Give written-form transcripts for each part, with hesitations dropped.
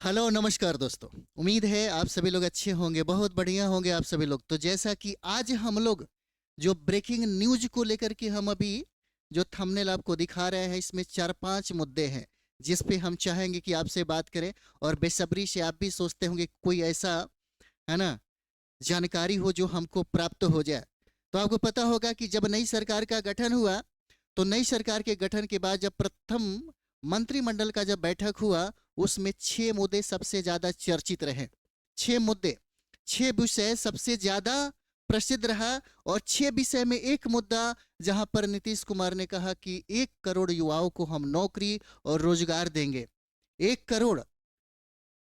Hello नमस्कार दोस्तों। उम्मीद है आप सभी लोग अच्छे होंगे, बहुत बढ़िया होंगे आप सभी लोग। तो जैसा कि आज हम लोग जो ब्रेकिंग न्यूज को लेकर के हम अभी जो थंबनेल आपको दिखा रहे हैं, इसमें 4-5 मुद्दे हैं जिस पे हम चाहेंगे कि आपसे बात करें। और बेसब्री से आप भी सोचते होंगे कोई ऐसा है ना जानकारी हो जो हमको प्राप्त हो जाए। तो आपको पता होगा कि जब नई सरकार का गठन हुआ, तो नई सरकार के गठन के बाद जब प्रथम मंत्रिमंडल का जब बैठक हुआ, उसमें 6 मुद्दे सबसे ज्यादा चर्चित रहे। 6 मुद्दे, 6 विषय सबसे ज्यादा प्रसिद्ध रहा। और 6 विषय में एक मुद्दा जहां पर नीतीश कुमार ने कहा कि 1 करोड़ युवाओं को हम नौकरी और रोजगार देंगे। 1 करोड़।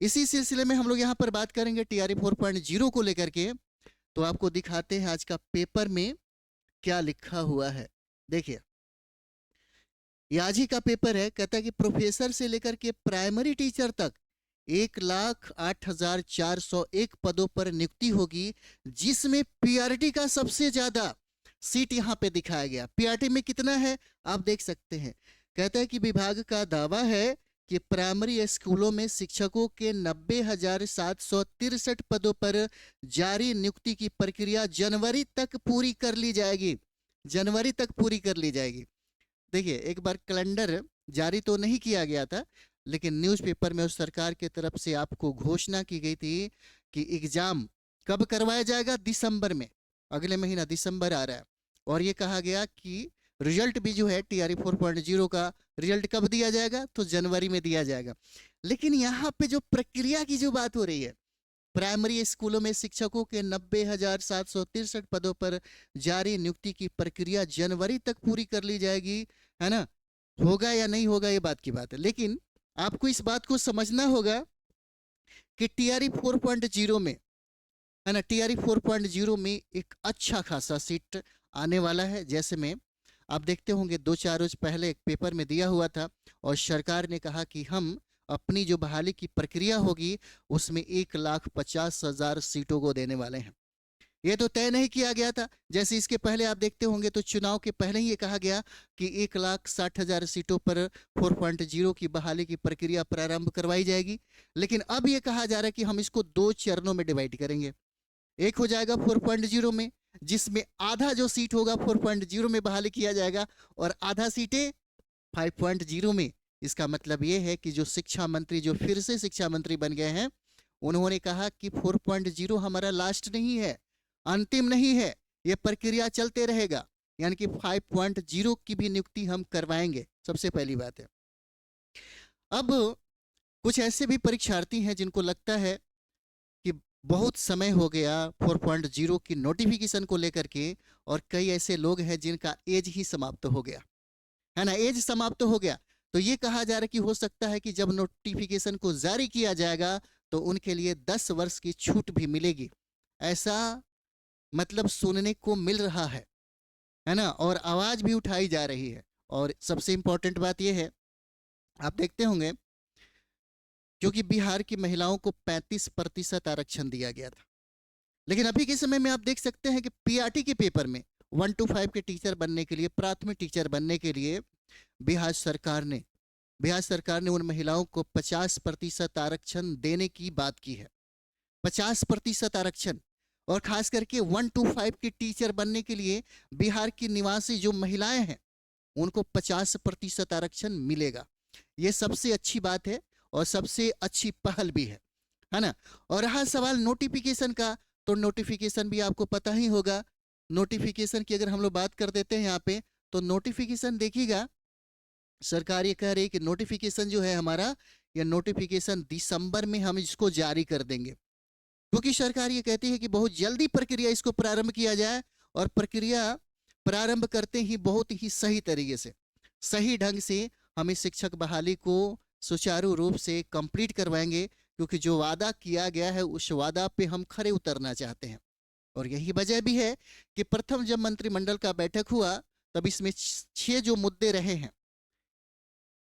इसी सिलसिले में हम लोग यहाँ पर बात करेंगे टीआरई 4.0 को लेकर के। तो आपको दिखाते हैं आज का पेपर में क्या लिखा हुआ है। देखिए, ये आज ही का पेपर है। कहता है कि प्रोफेसर से लेकर के प्राइमरी टीचर तक 1,08,401 पदों पर नियुक्ति होगी, जिसमें पीआरटी का सबसे ज्यादा सीट यहाँ पे दिखाया गया। पीआरटी में कितना है आप देख सकते हैं। कहता है कि विभाग का दावा है कि प्राइमरी स्कूलों में शिक्षकों के 90,763 पदों पर जारी नियुक्ति की प्रक्रिया जनवरी तक पूरी कर ली जाएगी। जनवरी तक पूरी कर ली जाएगी। देखिए, एक बार कैलेंडर जारी तो नहीं किया गया था, लेकिन न्यूज़पेपर में उस सरकार की तरफ से आपको घोषणा की गई थी कि एग्जाम कब करवाया जाएगा। दिसंबर में, अगले महीना दिसंबर आ रहा है। और ये कहा गया कि रिजल्ट भी जो है टीआरई 4.0 का रिजल्ट कब दिया जाएगा, तो जनवरी में दिया जाएगा। लेकिन यहाँ पे जो प्रक्रिया की जो बात हो रही है, प्राइमरी स्कूलों में शिक्षकों के 90,763 पदों पर जारी नियुक्ति की प्रक्रिया जनवरी तक पूरी कर ली जाएगी, है ना। होगा या नहीं होगा ये बात की बात है, लेकिन आपको इस बात को समझना होगा कि टीआरई 4.0 में, है ना, टीआरई 4.0 में एक अच्छा खासा सीट आने वाला है। जैसे में आप देखते होंगे 2-4 रोज पहले एक पेपर में दिया हुआ था, और सरकार ने कहा कि हम अपनी जो बहाली की प्रक्रिया होगी उसमें 1,50,000 सीटों को देने वाले हैं। ये तो तय नहीं किया गया था। जैसे इसके पहले आप देखते होंगे तो चुनाव के पहले ही ये कहा गया कि 1,60,000 सीटों पर 4.0 की बहाली की प्रक्रिया प्रारंभ करवाई जाएगी। लेकिन अब ये कहा जा रहा है कि हम इसको 2 चरणों में डिवाइड करेंगे। एक हो जाएगा 4.0 में, जिसमें आधा जो सीट होगा 4.0 में बहाली किया जाएगा, और आधा सीटें 5.0 में। इसका मतलब ये है कि जो शिक्षा मंत्री जो फिर से शिक्षा मंत्री बन गए हैं, उन्होंने कहा कि 4.0 हमारा लास्ट नहीं है, अंतिम नहीं है, ये प्रक्रिया चलते रहेगा। यानी कि 5.0 की भी नियुक्ति हम करवाएंगे। सबसे पहली बात है। अब कुछ ऐसे भी परीक्षार्थी हैं जिनको लगता है कि बहुत समय हो गया 4.0 की नोटिफिकेशन को लेकर के, और कई ऐसे लोग हैं जिनका एज ही समाप्त हो गया, है ना, एज समाप्त हो गया। तो ये कहा जा रहा है कि हो सकता है कि जब नोटिफिकेशन को जारी किया जाएगा तो उनके लिए 10 वर्ष की छूट भी मिलेगी, ऐसा मतलब सुनने को मिल रहा है ना। और आवाज भी उठाई जा रही है। और सबसे इंपॉर्टेंट बात यह है, आप देखते होंगे, क्योंकि बिहार की महिलाओं को 35% आरक्षण दिया गया था। लेकिन अभी के समय में आप देख सकते हैं कि पीआरटी के पेपर में 1 to 5 के टीचर बनने के लिए, प्राथमिक टीचर बनने के लिए बिहार सरकार ने बिहार सरकार ने उन महिलाओं को 50% आरक्षण देने की बात की है। 50% आरक्षण। और खास करके 1 to 5 के टीचर बनने के लिए बिहार की निवासी जो महिलाएं हैं उनको 50% आरक्षण मिलेगा। ये सबसे अच्छी बात है और सबसे अच्छी पहल भी है ना। और रहा सवाल नोटिफिकेशन का, तो नोटिफिकेशन भी आपको पता ही होगा। नोटिफिकेशन की अगर हम लोग बात कर देते हैं यहाँ पे, तो नोटिफिकेशन देखिएगा, सरकार ये कह रही है कि नोटिफिकेशन जो है हमारा, यह नोटिफिकेशन दिसंबर में हम इसको जारी कर देंगे। क्योंकि सरकार ये कहती है कि बहुत जल्दी प्रक्रिया इसको प्रारंभ किया जाए, और प्रक्रिया प्रारंभ करते ही बहुत ही सही तरीके से, सही ढंग से हम इस शिक्षक बहाली को सुचारू रूप से कंप्लीट करवाएंगे। क्योंकि जो वादा किया गया है उस वादा पे हम खरे उतरना चाहते हैं। और यही वजह भी है कि प्रथम जब मंत्रिमंडल का बैठक हुआ, तब इसमें 6 जो मुद्दे रहे हैं,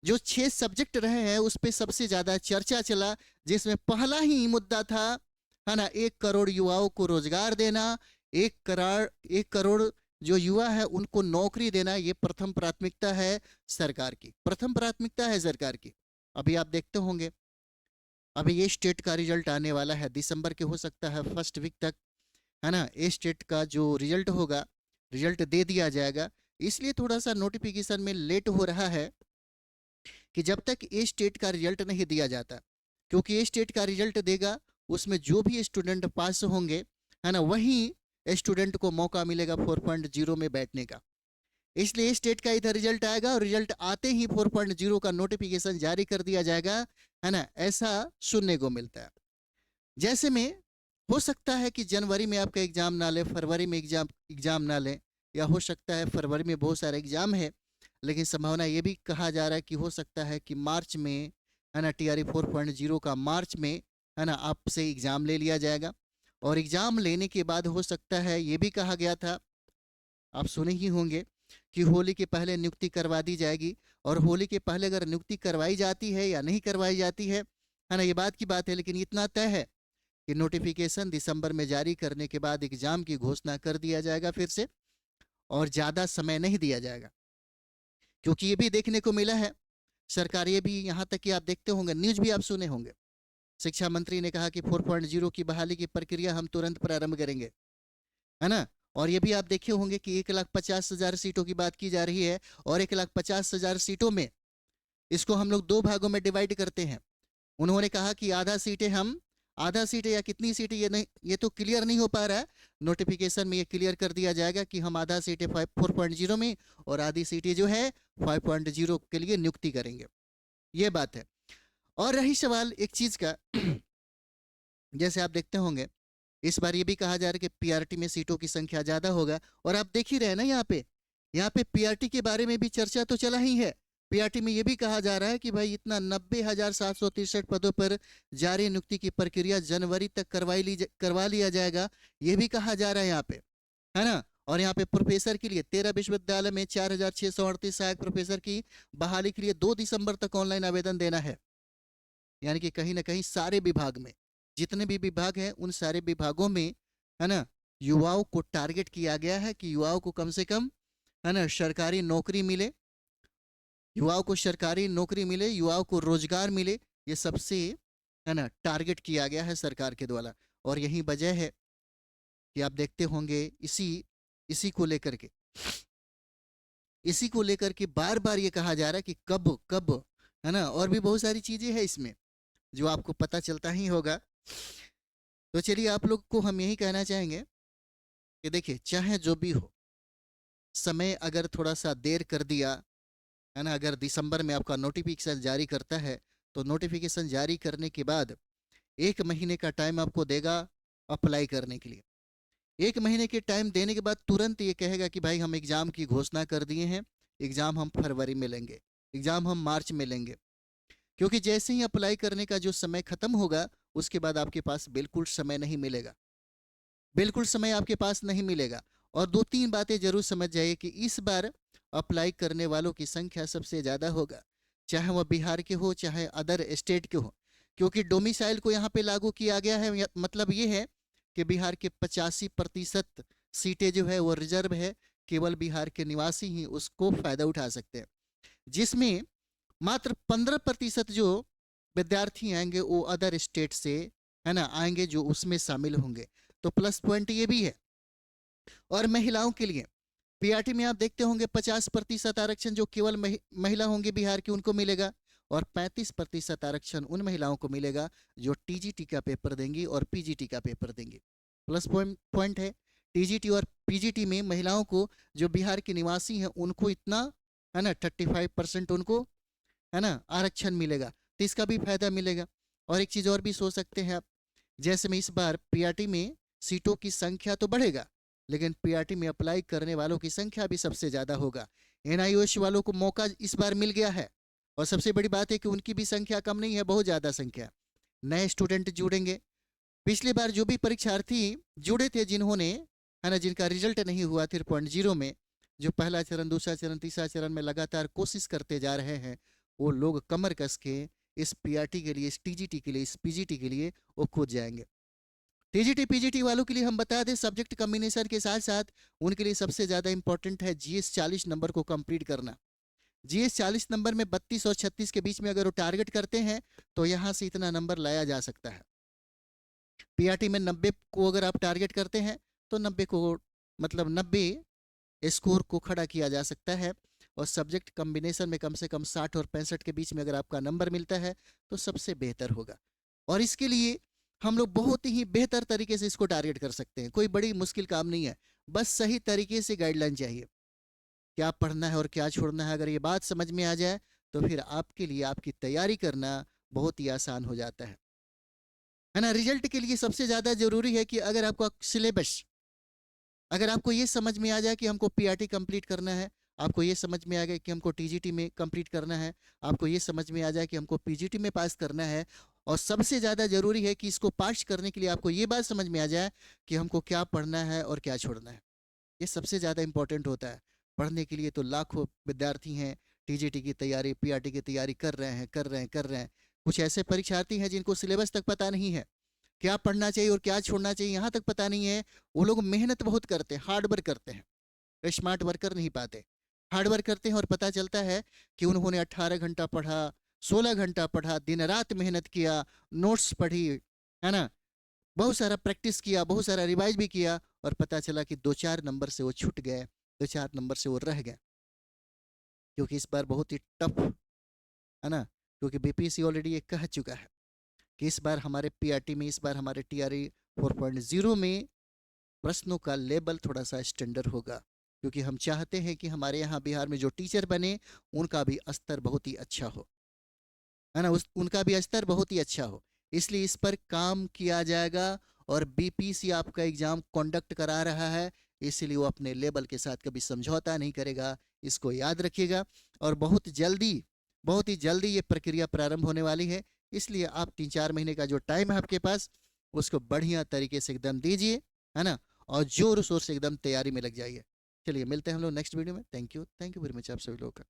जो 6 सब्जेक्ट रहे हैं, उस पर सबसे ज्यादा चर्चा चला। जिसमें पहला ही मुद्दा था, है ना, 1 करोड़ युवाओं को रोजगार देना। 1 करोड़ जो युवा है उनको नौकरी देना, ये प्रथम प्राथमिकता है सरकार की, प्रथम प्राथमिकता है सरकार की। अभी आप देखते होंगे अभी ये स्टेट का रिजल्ट आने वाला है दिसंबर के, हो सकता है फर्स्ट वीक तक, है ना, ये स्टेट का जो रिजल्ट होगा, रिजल्ट दे दिया जाएगा। इसलिए थोड़ा सा नोटिफिकेशन में लेट हो रहा है कि जब तक ये स्टेट का रिजल्ट नहीं दिया जाता, क्योंकि ये स्टेट का रिजल्ट देगा, उसमें जो भी स्टूडेंट पास होंगे, है ना, वही स्टूडेंट को मौका मिलेगा 4.0 में बैठने का। इसलिए स्टेट का इधर रिजल्ट आएगा और रिजल्ट आते ही 4.0 का नोटिफिकेशन जारी कर दिया जाएगा, है ना, ऐसा सुनने को मिलता है। जैसे में हो सकता है कि जनवरी में आपका एग्जाम ना ले, फरवरी में एग्जाम ना ले, या हो सकता है फरवरी में बहुत सारे एग्जाम है, लेकिन संभावना ये भी कहा जा रहा है कि हो सकता है कि मार्च में, है ना, TRE 4.0 का मार्च में, है ना, आपसे एग्जाम ले लिया जाएगा। और एग्जाम लेने के बाद हो सकता है, ये भी कहा गया था, आप सुने ही होंगे, कि होली के पहले नियुक्ति करवा दी जाएगी। और होली के पहले अगर नियुक्ति करवाई जाती है या नहीं करवाई जाती है ना, ये बात की बात है, लेकिन इतना तय है कि नोटिफिकेशन दिसंबर में जारी करने के बाद एग्जाम की घोषणा कर दिया जाएगा फिर से, और ज़्यादा समय नहीं दिया जाएगा। क्योंकि ये भी देखने को मिला है, सरकार ये भी, यहाँ तक कि आप देखते होंगे, न्यूज भी आप सुने होंगे, शिक्षा मंत्री ने कहा कि 4.0 की बहाली की प्रक्रिया हम तुरंत प्रारंभ करेंगे, है ना। और ये भी आप देखे होंगे कि 1,50,000 सीटों की बात की जा रही है, और 1,50,000 सीटों में इसको हम लोग दो भागों में डिवाइड करते हैं। उन्होंने कहा कि आधा सीटें या कितनी सीटें, ये नहीं, ये तो क्लियर नहीं हो पा रहा है। नोटिफिकेशन में ये क्लियर कर दिया जाएगा कि हम आधा सीटें 4.0 में और आधी सीटें जो है 5.0 के लिए नियुक्ति करेंगे, ये बात है। और रही सवाल एक चीज का, जैसे आप देखते होंगे इस बार ये भी कहा जा रहा है कि पीआरटी में सीटों की संख्या ज्यादा होगा, और आप देख ही रहे हैं ना, यहाँ पे पीआरटी के बारे में भी चर्चा तो चला ही है। पीआरटी में ये भी कहा जा रहा है कि भाई इतना 90,763 पदों पर जारी नियुक्ति की प्रक्रिया जनवरी तक करवा लिया जाएगा, ये भी कहा जा रहा है यहाँ पे, है ना। और यहाँ पे प्रोफेसर के लिए 13 विश्वविद्यालय में 4,638 सहायक प्रोफेसर की बहाली के लिए 2 दिसंबर तक ऑनलाइन आवेदन देना है। यानी कि कहीं ना कहीं सारे विभाग में, जितने भी विभाग हैं, उन सारे विभागों में, है ना, युवाओं को टारगेट किया गया है कि युवाओं को कम से कम, है ना, सरकारी नौकरी मिले, युवाओं को सरकारी नौकरी मिले, युवाओं को रोजगार मिले, ये सबसे, है ना, टारगेट किया गया है सरकार के द्वारा। और यही वजह है कि आप देखते होंगे इसी को लेकर के, बार बार ये कहा जा रहा है कि कब कब, है ना। और भी बहुत सारी चीजें हैं इसमें जो आपको पता चलता ही होगा। तो चलिए, आप लोग को हम यही कहना चाहेंगे कि देखिए, चाहे जो भी हो, समय अगर थोड़ा सा देर कर दिया, है ना, अगर दिसंबर में आपका नोटिफिकेशन जारी करता है, तो नोटिफिकेशन जारी करने के बाद 1 महीने का टाइम आपको देगा अप्लाई करने के लिए। 1 महीने के टाइम देने के बाद तुरंत ये कहेगा कि भाई हम एग्ज़ाम की घोषणा कर दिए हैं, एग्ज़ाम हम फरवरी में लेंगे, एग्ज़ाम हम मार्च में लेंगे। क्योंकि जैसे ही अप्लाई करने का जो समय खत्म होगा, उसके बाद आपके पास बिल्कुल समय नहीं मिलेगा, बिल्कुल समय आपके पास नहीं मिलेगा। और 2-3 बातें जरूर समझ जाइए कि इस बार अप्लाई करने वालों की संख्या सबसे ज़्यादा होगा, चाहे वह बिहार के हो चाहे अदर स्टेट के हो। क्योंकि डोमिसाइल को यहाँ पे लागू किया गया है, मतलब ये है कि बिहार के 85% सीटें जो है वो रिजर्व है, केवल बिहार के निवासी ही उसको फायदा उठा सकते हैं, जिसमें मात्र 15% जो विद्यार्थी आएंगे वो अदर स्टेट से, है ना, आएंगे, जो उसमें शामिल होंगे। तो प्लस पॉइंट ये भी है। और महिलाओं के लिए पीआरटी में आप देखते होंगे 50% आरक्षण जो केवल महिला होंगे बिहार की, उनको मिलेगा, और 35% आरक्षण उन महिलाओं को मिलेगा जो टीजीटी का पेपर देंगी और पीजीटी का पेपर देंगी। प्लस पॉइंट है, टीजीटी और पीजीटी में महिलाओं को, जो बिहार के निवासी हैं, उनको इतना, है ना, 35% उनको, है ना, आरक्षण मिलेगा, तो इसका भी फायदा मिलेगा। और एक चीज़ और भी सोच सकते हैं आप, जैसे में इस बार पीआरटी में सीटों की संख्या तो बढ़ेगा, लेकिन पीआरटी में अप्लाई करने वालों की संख्या भी सबसे ज़्यादा होगा। एनआईओएस वालों को मौका इस बार मिल गया है, और सबसे बड़ी बात है कि उनकी भी संख्या कम नहीं है, बहुत ज़्यादा संख्या, नए स्टूडेंट जुड़ेंगे। पिछली बार जो भी परीक्षार्थी जुड़े थे, जिन्होंने, है ना, जिनका रिजल्ट नहीं हुआ 3.0 में, जो पहला चरण, दूसरा चरण, तीसरा चरण में लगातार कोशिश करते जा रहे हैं, वो लोग कमर कस के इस पीआरटी के लिए, इस टीजीटी के लिए, इस पीजीटी के लिए वो कूद जाएंगे। टीजीटी पीजीटी वालों के लिए हम बता दें, सब्जेक्ट कम्बिनेशन के साथ साथ उनके लिए सबसे ज़्यादा इंपॉर्टेंट है जीएस 40 नंबर को कंप्लीट करना। जीएस 40 नंबर में 32 और 36 के बीच में अगर वो टारगेट करते हैं तो यहाँ से इतना नंबर लाया जा सकता है। पीआरटी में 90 को अगर आप टारगेट करते हैं तो 90 को मतलब 90 स्कोर को खड़ा किया जा सकता है। और सब्जेक्ट कॉम्बिनेशन में कम से कम 60 और 65 के बीच में अगर आपका नंबर मिलता है तो सबसे बेहतर होगा। और इसके लिए हम लोग बहुत ही बेहतर तरीके से इसको टारगेट कर सकते हैं। कोई बड़ी मुश्किल काम नहीं है, बस सही तरीके से गाइडलाइन चाहिए, क्या पढ़ना है और क्या छोड़ना है। अगर ये बात समझ में आ जाए तो फिर आपके लिए आपकी तैयारी करना बहुत ही आसान हो जाता है ना। रिजल्ट के लिए सबसे ज़्यादा जरूरी है कि अगर आपका सिलेबस, अगर आपको ये समझ में आ जाए कि हमको पीआरटी कंप्लीट करना है, आपको ये समझ में आ गया कि हमको टीजीटी में कंप्लीट करना है, आपको ये समझ में आ जाए कि हमको पीजीटी में पास करना है, और सबसे ज़्यादा ज़रूरी है कि इसको पास करने के लिए आपको ये बात समझ में आ जाए कि हमको क्या पढ़ना है और क्या छोड़ना है। ये सबसे ज़्यादा इंपॉर्टेंट होता है। पढ़ने के लिए तो लाखों विद्यार्थी हैं, टीजीटी की तैयारी, पीआरटी की तैयारी कर रहे हैं। कुछ ऐसे परीक्षार्थी हैं जिनको सिलेबस तक पता नहीं है, क्या पढ़ना चाहिए और क्या छोड़ना चाहिए यहाँ तक पता नहीं है। वो लोग मेहनत बहुत करते हैं, हार्ड वर्क करते हैं, स्मार्ट वर्कर नहीं पाते। हार्ड वर्क करते हैं और पता चलता है कि उन्होंने 18 घंटा पढ़ा, 16 घंटा पढ़ा, दिन रात मेहनत किया, नोट्स पढ़ी, है ना, बहुत सारा प्रैक्टिस किया, बहुत सारा रिवाइज भी किया, और पता चला कि 2-4 नंबर से वो छूट गए, 2-4 नंबर से वो रह गए। क्योंकि इस बार बहुत ही टफ है ना, क्योंकि बीपीएससी ऑलरेडी ये कह चुका है कि इस बार हमारे पीआरटी में, इस बार हमारे टीआरई 4.0 में प्रश्नों का लेवल थोड़ा सा स्टैंडर्ड होगा। क्योंकि हम चाहते हैं कि हमारे यहाँ बिहार में जो टीचर बने उनका भी स्तर बहुत ही अच्छा हो, है ना, उनका भी स्तर बहुत ही अच्छा हो। इसलिए इस पर काम किया जाएगा। और बीपीसी आपका एग्जाम कंडक्ट करा रहा है, इसलिए वो अपने लेवल के साथ कभी समझौता नहीं करेगा, इसको याद रखिएगा। और बहुत ही जल्दी ये प्रक्रिया प्रारंभ होने वाली है। इसलिए आप 3-4 महीने का जो टाइम है आपके पास, उसको बढ़िया तरीके से एकदम दीजिए, है ना, और जोर शोर से एकदम तैयारी में लग जाइए। चलिए मिलते हैं हम लोग नेक्स्ट वीडियो में। थैंक यू वेरी मच आप सभी लोगों का।